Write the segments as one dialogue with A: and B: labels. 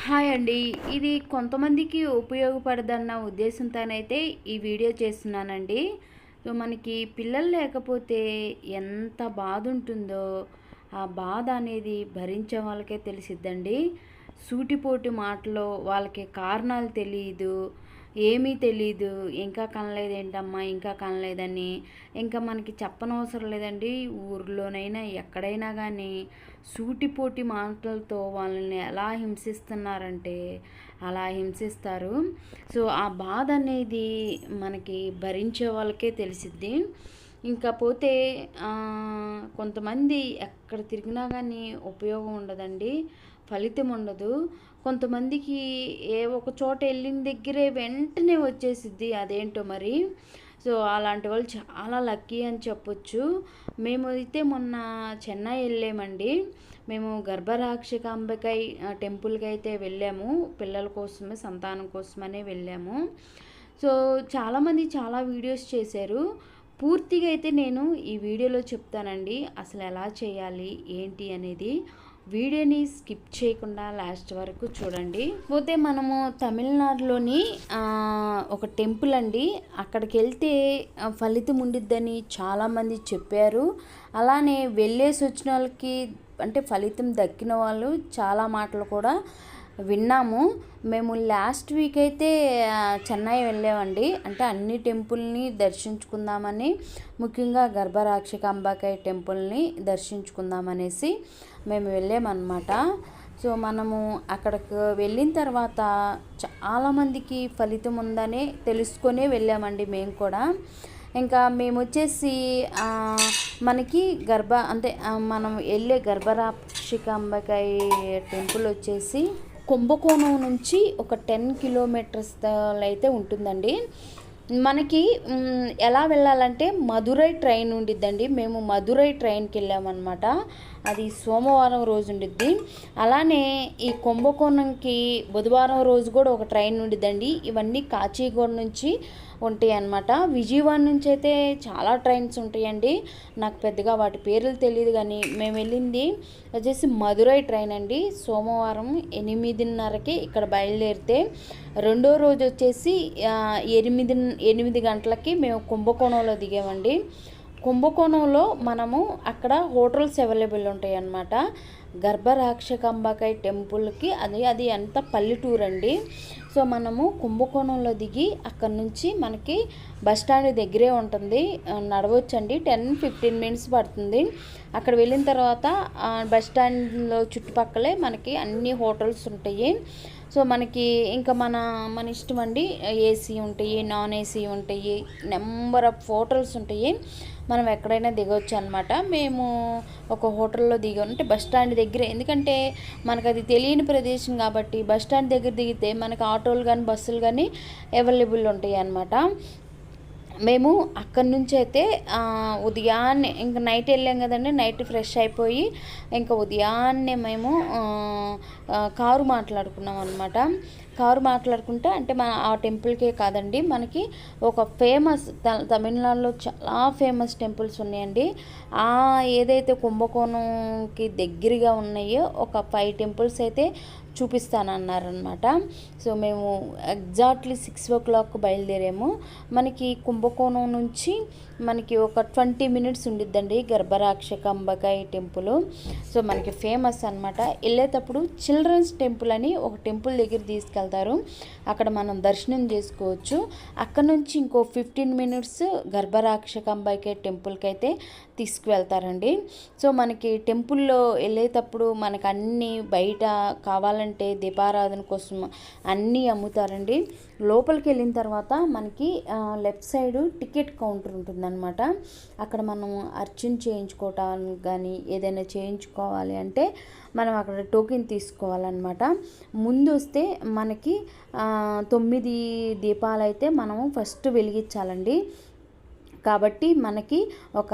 A: Hi అండి. ఇది కొంతమందికి ఉపయోగపడదన్న ఉద్దేశంతోనైతే ఈ వీడియో చేస్తున్నానండి. సో, మనకి పిల్లలు లేకపోతే ఎంత బాధ ఉంటుందో, ఆ బాధ అనేది భరించే వాళ్ళకే తెలిసిద్దండి. సూటిపోటి మాటలు వాళ్ళకి కారణాలు తెలీదు. ఏమీ తెలీదు. ఇంకా కనలేదేంటమ్మా, ఇంకా కనలేదని. ఇంకా మనకి చెప్పనవసరం లేదండి. ఊర్లోనైనా ఎక్కడైనా కానీ సూటిపోటి మాటలతో వాళ్ళని ఎలా హింసిస్తున్నారంటే అలా హింసిస్తారు. సో, ఆ బాధ అనేది మనకి భరించే వాళ్ళకే తెలిసిద్ది. ఇంకా పోతే కొంతమంది ఎక్కడ తిరిగినా కానీ ఉపయోగం ఉండదండి, ఫలితం ఉండదు. కొంతమందికి ఏ ఒక చోట వెళ్ళిన దగ్గరే వెంటనే వచ్చేసిద్ది, అదేంటో మరి. సో, అలాంటి వాళ్ళు చాలా లక్కీ అని చెప్పొచ్చు. మేము అయితే మొన్న చెన్నై వెళ్ళామండి. మేము గర్భరాక్షకాంబకై టెంపుల్కి అయితే వెళ్ళాము. పిల్లల కోసమే, సంతానం కోసమనే వెళ్ళాము. సో, చాలామంది చాలా వీడియోస్ చేశారు. పూర్తిగా అయితే నేను ఈ వీడియోలో చెప్తానండి, అసలు ఎలా చేయాలి ఏంటి అనేది. వీడియోని స్కిప్ చేయకుండా లాస్ట్ వరకు చూడండి. పోతే మనము తమిళనాడులోని ఒక టెంపుల్ అండి, అక్కడికి వెళ్తే ఫలితం ఉండిద్దని చాలామంది చెప్పారు. అలానే వెళ్ళేసి వచ్చిన వాళ్ళకి అంటే ఫలితం దక్కిన వాళ్ళు చాలా మాటలు కూడా విన్నాము. మేము లాస్ట్ వీక్ అయితే చెన్నై వెళ్ళామండి. అంటే అన్ని టెంపుల్ని దర్శించుకుందామని, ముఖ్యంగా గర్భరాక్షకాంబకాయ టెంపుల్ని దర్శించుకుందామనేసి మేము వెళ్ళామన్నమాట. సో, మనము అక్కడికి వెళ్ళిన తర్వాత చాలామందికి ఫలితం ఉందని తెలుసుకొనే వెళ్ళామండి మేము కూడా. ఇంకా మేము వచ్చేసి మనకి అంటే మనం వెళ్ళే గర్భరాక్షకాంబకాయ టెంపుల్ వచ్చేసి కుంభకోణం నుంచి ఒక 10 కిలోమీటర్స్ అయితే ఉంటుందండి. మనకి ఎలా వెళ్ళాలంటే మధురై ట్రైన్ ఉండిద్దండి. మేము మధురై ట్రైన్కి వెళ్ళామన్నమాట. అది సోమవారం రోజు ఉండిద్ది. అలానే ఈ కుంభకోణంకి బుధవారం రోజు కూడా ఒక ట్రైన్ ఉండిద్దండి. ఇవన్నీ కాచిగూడ నుంచి ఉంటాయి అన్నమాట. విజయవాడ నుంచి అయితే చాలా ట్రైన్స్ ఉంటాయండి. నాకు పెద్దగా వాటి పేర్లు తెలియదు, కానీ మేము వెళ్ళింది వచ్చేసి మధురై ట్రైన్ అండి. సోమవారం 8:30కి ఇక్కడ బయలుదేరితే రెండో రోజు వచ్చేసి 8 గంటలకి మేము కుంభకోణంలో దిగామండి. కుంభకోణంలో మనము అక్కడ హోటల్స్ అవైలబుల్ ఉంటాయి అన్నమాట. గర్భరాక్షకాంబకాయ టెంపుల్కి అది అంత పల్లెటూరు అండి. సో, మనము కుంభకోణంలో దిగి అక్కడ నుంచి మనకి బస్ స్టాండ్ దగ్గరే ఉంటుంది, నడవచ్చండి. 10-15 మినిట్స్ పడుతుంది. అక్కడ వెళ్ళిన తర్వాత బస్ స్టాండ్లో చుట్టుపక్కలే మనకి అన్ని హోటల్స్ ఉంటాయి. సో, మనకి ఇంకా మన ఇష్టం అండి. ఏసీ ఉంటాయి, నాన్ ఏసీ ఉంటాయి, నెంబర్ ఆఫ్ హోటల్స్ ఉంటాయి. మనం ఎక్కడైనా దిగవచ్చు అనమాట. మేము ఒక హోటల్లో దిగాం, అంటే బస్ స్టాండ్ దగ్గరే. ఎందుకంటే మనకు అది తెలియని ప్రదేశం కాబట్టి బస్ స్టాండ్ దగ్గర దిగితే మనకు ఆటోలు కానీ బస్సులు కానీ అవైలబుల్ ఉంటాయి అన్నమాట. మేము అక్కడి నుంచి అయితే ఉదయాన్నే, ఇంకా నైట్ వెళ్ళాం కదండి, నైట్ ఫ్రెష్ అయిపోయి ఇంకా ఉదయాన్నే మేము కారు మాట్లాడుకున్నాం అనమాట. కారు మాట్లాడుకుంటే, అంటే మన ఆ టెంపుల్కే కాదండి, మనకి ఒక ఫేమస్ తమిళనాడులో చాలా ఫేమస్ టెంపుల్స్ ఉన్నాయండి. ఏదైతే కుంభకోణంకి దగ్గరగా ఉన్నాయో ఒక 5 టెంపుల్స్ అయితే చూపిస్తానన్నారనమాట. సో, మేము ఎగ్జాక్ట్లీ 6 o'clock బయలుదేరాము. మనకి కుంభకోణం నుంచి మనకి ఒక 20 మినిట్స్ ఉండిద్దండి గర్భరాక్షకాంబకాయ టెంపుల్. సో, మనకి ఫేమస్ అనమాట. వెళ్ళేటప్పుడు చిల్డ్రన్స్ టెంపుల్ అని ఒక టెంపుల్ దగ్గర తీసుకెళ్తారు. అక్కడ మనం దర్శనం చేసుకోవచ్చు. అక్కడ నుంచి ఇంకో 15 మినిట్స్ గర్భరాక్షకాంబకాయ టెంపుల్కి అయితే తీసుకువెళ్తారండి. సో, మనకి టెంపుల్లో వెళ్ళేటప్పుడు మనకు అన్నీ బయట కావాలంటే దీపారాధన కోసం అన్నీ అమ్ముతారండి. లోపలికి వెళ్ళిన తర్వాత మనకి లెఫ్ట్ సైడ్ టికెట్ కౌంటర్ ఉంటుందన్నమాట. అక్కడ మనం అర్చన చేయించుకోవటానికి కానీ ఏదైనా చేయించుకోవాలి అంటే మనం అక్కడ టోకెన్ తీసుకోవాలన్నమాట. ముందు వస్తే మనకి 9 దీపాలు అయితే మనము ఫస్ట్ వెలిగించాలండి. కాబట్టి మనకి ఒక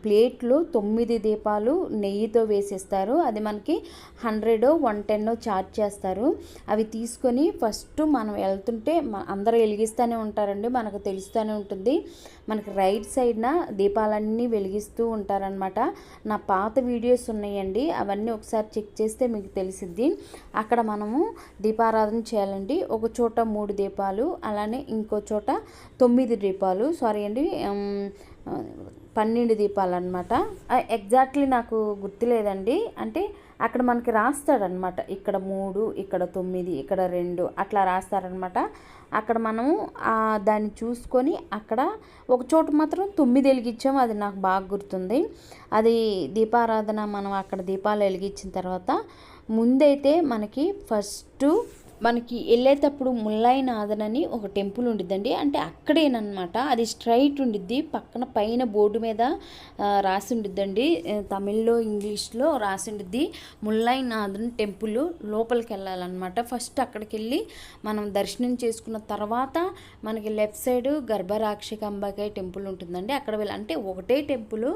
A: ప్లేట్లో 9 దీపాలు నెయ్యితో వేసిస్తారు. అది మనకి 100 110 ఛార్జ్ చేస్తారు. అవి తీసుకొని ఫస్ట్ మనం వెళ్తుంటే అందరూ వెలిగిస్తూనే ఉంటారండి, మనకు తెలుస్తూనే ఉంటుంది. మనకి రైట్ సైడ్న దీపాలన్నీ వెలిగిస్తూ ఉంటారనమాట. నా పాత వీడియోస్ ఉన్నాయండి, అవన్నీ ఒకసారి చెక్ చేస్తే మీకు తెలిసిద్ది. అక్కడ మనము దీపారాధన చేయాలండి. ఒక చోట 3 దీపాలు, అలానే ఇంకో చోట 9 దీపాలు, సారీ అండి 12 దీపాలు అనమాట. ఎగ్జాక్ట్లీ నాకు గుర్తులేదండి. అంటే అక్కడ మనకి రాస్తాడనమాట, ఇక్కడ 3, ఇక్కడ 9, ఇక్కడ 2 అట్లా రాస్తారనమాట. అక్కడ మనము దాన్ని చూసుకొని అక్కడ ఒక చోట మాత్రం 9 వెలిగించాము, అది నాకు బాగా గుర్తుంది. అది దీపారాధన మనం అక్కడ దీపాలు వెలిగించిన తర్వాత ముందైతే మనకి ఫస్ట్ మనకి వెళ్ళేటప్పుడు ముల్లాయినాథన్ అని ఒక టెంపుల్ ఉండిద్దండి. అంటే అక్కడేనమాట, అది స్ట్రైట్ ఉండిద్ది. పక్కన పైన బోర్డు మీద రాసి ఉండిద్దండి, తమిళ్లో ఇంగ్లీష్లో రాసి ఉండిద్ది ముల్లాయినాథన్ టెంపుల్. లోపలికి వెళ్ళాలన్నమాట. ఫస్ట్ అక్కడికి వెళ్ళి మనం దర్శనం చేసుకున్న తర్వాత మనకి లెఫ్ట్ సైడ్ గర్భరాక్షకంబకాయ టెంపుల్ ఉంటుందండి. అక్కడ వెళ్ళి అంటే ఒకటే టెంపుల్.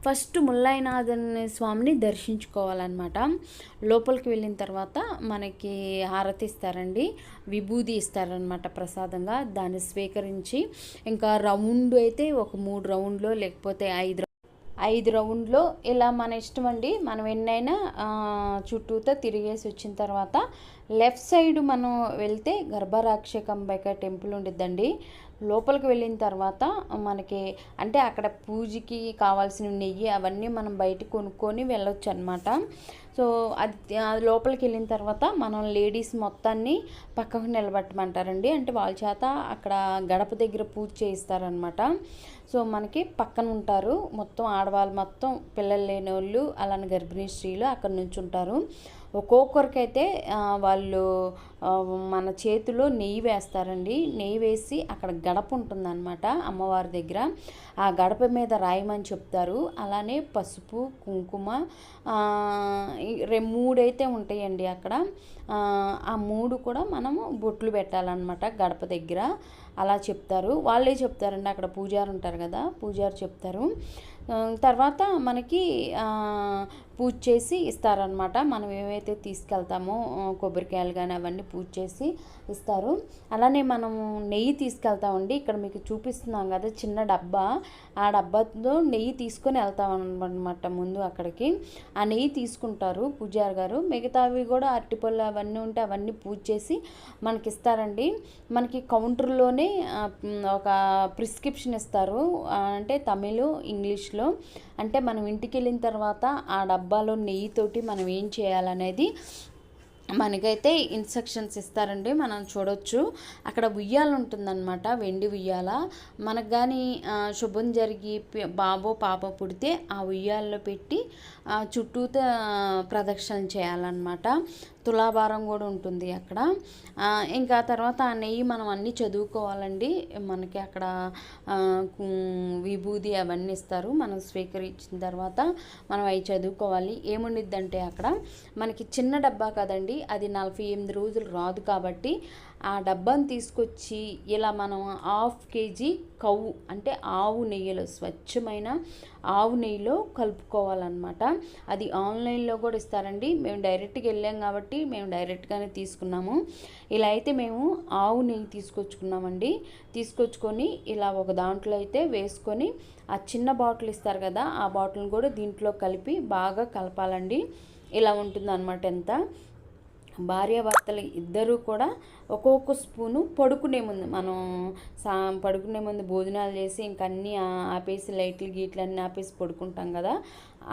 A: ఫస్ట్ ముల్లాయినాథన్ స్వామిని దర్శించుకోవాలన్నమాట. లోపలికి వెళ్ళిన తర్వాత మనకి హారతి ఇస్తారండి, విభూది ఇస్తారనమాట ప్రసాదంగా. దాన్ని స్వీకరించి ఇంకా రౌండ్ అయితే ఒక 3 రౌండ్లో లేకపోతే 5 రౌండ్లో ఇలా మన ఇష్టం అండి. మనం ఎన్నైనా చుట్టూతో తిరిగేసి వచ్చిన తర్వాత లెఫ్ట్ సైడ్ మనం వెళ్తే గర్భరాక్షకంబిక టెంపుల్ ఉండిద్దండి. లోపలికి వెళ్ళిన తర్వాత మనకి అంటే అక్కడ పూజకి కావాల్సిన నెయ్యి అవన్నీ మనం బయట కొనుక్కొని వెళ్ళొచ్చు అనమాట. సో అది లోపలికి వెళ్ళిన తర్వాత మనం లేడీస్ మొత్తాన్ని పక్కకు నిలబెట్టమంటారండి. అంటే వాళ్ళ చేత అక్కడ గడప దగ్గర పూజ చేయిస్తారనమాట. సో మనకి పక్కన ఉంటారు మొత్తం ఆడవాళ్ళు, మొత్తం పిల్లలు లేని వాళ్ళు, అలానే గర్భిణీ స్త్రీలు అక్కడ నుంచి ఉంటారు. ఒక్కొక్కరికైతే వాళ్ళు మన చేతిలో నెయ్యి వేస్తారండి. నెయ్యి వేసి అక్కడ గడప ఉంటుందన్నమాట అమ్మవారి దగ్గర. ఆ గడప మీద రాయమని చెప్తారు. అలానే పసుపు, కుంకుమ 3 అయితే ఉంటాయండి అక్కడ. ఆ 3 కూడా మనము బొట్లు పెట్టాలన్నమాట గడప దగ్గర. అలా చెప్తారు, వాళ్ళే చెప్తారండి. అక్కడ పూజారు ఉంటారు కదా, పూజారు చెప్తారు. తర్వాత మనకి పూజ చేసి ఇస్తారనమాట. మనం ఏవైతే తీసుకెళ్తామో కొబ్బరికాయలు కానీ అవన్నీ పూజ చేసి ఇస్తారు. అలానే మనము నెయ్యి తీసుకెళ్తామండి. ఇక్కడ మీకు చూపిస్తున్నాం కదా చిన్న డబ్బా, ఆ డబ్బాతో నెయ్యి తీసుకొని వెళ్తాం అనమాట ముందు అక్కడికి. ఆ నెయ్యి తీసుకుంటారు పూజారి గారు. మిగతావి కూడా అరటిపళ్ళు అవన్నీ ఉంటే అవన్నీ పూజ చేసి మనకి ఇస్తారండి. మనకి కౌంటర్లోనే ఒక ప్రిస్క్రిప్షన్ ఇస్తారు, అంటే తమిళ్ ఇంగ్లీష్లో. అంటే మనం ఇంటికి వెళ్ళిన తర్వాత ఆ డబ్బాలో నెయ్యితోటి మనం ఏం చేయాలనేది మనకైతే ఇన్స్ట్రక్షన్స్ ఇస్తారండి. మనం చూడొచ్చు అక్కడ ఉయ్యాల ఉంటుందన్నమాట, వెండి ఉయ్యాల. మనకు కానీ శుభం జరిగి బాబో పాప పుడితే ఆ ఉయ్యాల్లో పెట్టి చుట్టూతో ప్రదక్షిణ చేయాలన్నమాట. తులాభారం కూడా ఉంటుంది అక్కడ. ఇంకా తర్వాత ఆ నెయ్యి మనం అన్నీ చదువుకోవాలండి. మనకి అక్కడ విభూది అవన్నీ ఇస్తారు. మనం స్వీకరించిన తర్వాత మనం అవి చదువుకోవాలి. ఏముండిద్దంటే అక్కడ మనకి చిన్న డబ్బా కదండి, అది 48 రోజులు రాదు. కాబట్టి ఆ డబ్బాను తీసుకొచ్చి ఇలా మనం 1/2 kg కవ్వు అంటే ఆవు నెయ్యిలో, స్వచ్ఛమైన ఆవు నెయ్యిలో కలుపుకోవాలన్నమాట. అది ఆన్లైన్లో కూడా ఇస్తారండి. మేము డైరెక్ట్గా వెళ్ళాం కాబట్టి మేము డైరెక్ట్గానే తీసుకున్నాము. ఇలా అయితే మేము ఆవు నెయ్యి తీసుకొచ్చుకున్నామండి. తీసుకొచ్చుకొని ఇలా ఒక దాంట్లో అయితే వేసుకొని ఆ చిన్న బాటిల్ ఇస్తారు కదా, ఆ బాటిల్ని కూడా దీంట్లో కలిపి బాగా కలపాలండి. ఇలా ఉంటుందన్నమాట. ఎంత భార్యాభర్తలు ఇద్దరూ కూడా ఒక్కొక్క స్పూను పడుకునే ముందు, మనం పడుకునే ముందు భోజనాలు చేసి ఇంక అన్నీ ఆపేసి లైట్లు గీట్లు అన్నీ ఆపేసి పడుకుంటాం కదా,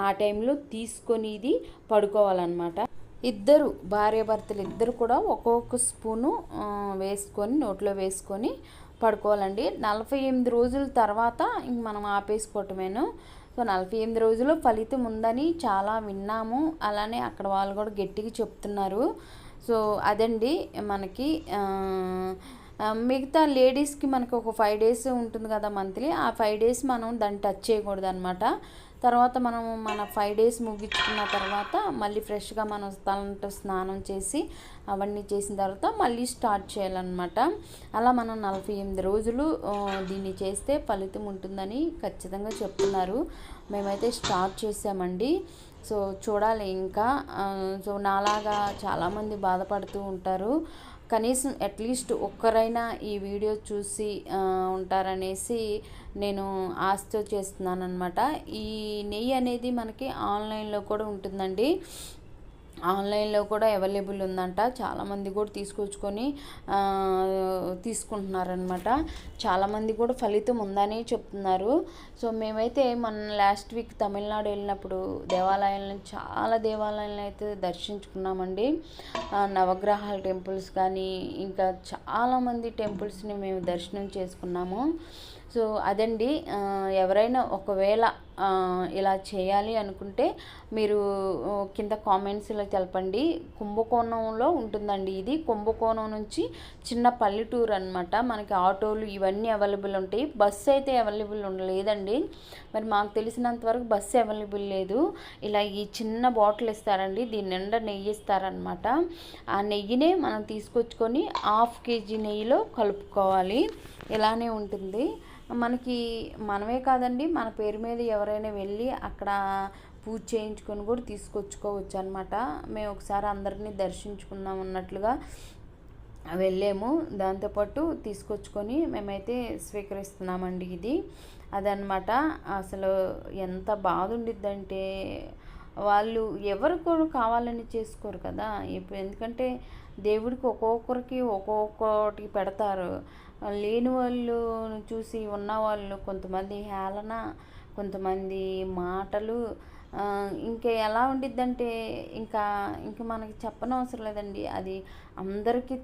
A: ఆ టైంలో తీసుకొని ఇది పడుకోవాలన్నమాట. ఇద్దరు భార్యాభర్తలు ఇద్దరు కూడా ఒక్కొక్క స్పూను వేసుకొని నోట్లో వేసుకొని పడుకోవాలండి. 48 రోజుల తర్వాత ఇంక మనం ఆపేసుకోవటమేను. సో 48 రోజులు ఫలితం ఉందని చాలా విన్నాము. అలానే అక్కడ వాళ్ళు కూడా గట్టిగా చెప్తున్నారు. సో అదండి మనకి. మిగతా లేడీస్కి మనకు ఒక 5 days ఉంటుంది కదా మంత్లీ, ఆ 5 days మనం దాన్ని టచ్ చేయకూడదు అనమాట. తర్వాత మనం మన 5 డేస్ ముగించుకున్న తర్వాత మళ్ళీ ఫ్రెష్గా మనం తలంటు స్నానం చేసి అవన్నీ చేసిన తర్వాత మళ్ళీ స్టార్ట్ చేయాలన్నమాట. అలా మనం 48 రోజులు దీన్ని చేస్తే ఫలితం ఉంటుందని ఖచ్చితంగా చెప్తున్నారు. మేమైతే స్టార్ట్ చేసామండి. సో చూడాలి ఇంకా. సో నాలాగా చాలామంది బాధపడుతూ ఉంటారు. కనీసం అట్లీస్ట్ ఒక్కరైనా ఈ వీడియో చూసి ఉంటారనేసి నేను ఆశతో చేస్తున్నాను అనమాట. ఈ నెయ్యి అనేది మనకి ఆన్లైన్లో కూడా ఉంటుందండి. ఆన్లైన్లో కూడా అవైలబుల్ ఉందంట. చాలామంది కూడా తీసుకొచ్చుకొని తీసుకుంటున్నారనమాట. చాలామంది కూడా ఫలితం ఉందని చెప్తున్నారు. సో మేమైతే మన లాస్ట్ వీక్ తమిళనాడు వెళ్ళినప్పుడు చాలా దేవాలయాలను అయితే దర్శించుకున్నామండి. నవగ్రహాల టెంపుల్స్ కానీ ఇంకా చాలామంది టెంపుల్స్ని మేము దర్శనం చేసుకున్నాము. సో అదండి. ఎవరైనా ఒకవేళ ఇలా చేయాలి అనుకుంటే మీరు కింద కామెంట్స్లో తెలపండి. కుంభకోణంలో ఉంటుందండి ఇది. కుంభకోణం నుంచి చిన్న పల్లెటూరు అనమాట. మనకి ఆటోలు ఇవన్నీ అవైలబుల్ ఉంటాయి. బస్సు అయితే అవైలబుల్ ఉండలేదండి. మరి మాకు తెలిసినంత వరకు బస్సు అవైలబుల్ లేదు. ఇలా ఈ చిన్న బాటిల్ ఇస్తారండి. దీని నిండా నెయ్యి ఇస్తారనమాట. ఆ నెయ్యినే మనం తీసుకొచ్చుకొని 1/2 kg నెయ్యిలో కలుపుకోవాలి. ఇలానే ఉంటుంది. మనమే కాదండి, మన పేరు మీద ఎవరైనా వెళ్ళి అక్కడ పూజ చేయించుకొని కూడా తీసుకొచ్చుకోవచ్చు అనమాట. మేము ఒకసారి అందరినీ దర్శించుకున్నాం అన్నట్లుగా వెళ్ళాము. దాంతోపాటు తీసుకొచ్చుకొని మేమైతే స్వీకరిస్తున్నామండి ఇది. అదనమాట. అసలు ఎంత బాధ ఉండిద్దంటే వాళ్ళు ఎవరు కూడా కావాలని చేసుకోరు కదా. ఇప్పుడు ఎందుకంటే దేవుడికి ఒక్కొక్కరికి ఒక్కొక్కటి పెడతారు. లేని వాళ్ళు చూసి ఉన్నవాళ్ళు కొంతమంది హేళన, కొంతమంది మాటలు. ఇంకా ఎలా ఉండిద్దంటే ఇంకా మనకి చెప్పనవసరం లేదండి. అది అందరికీ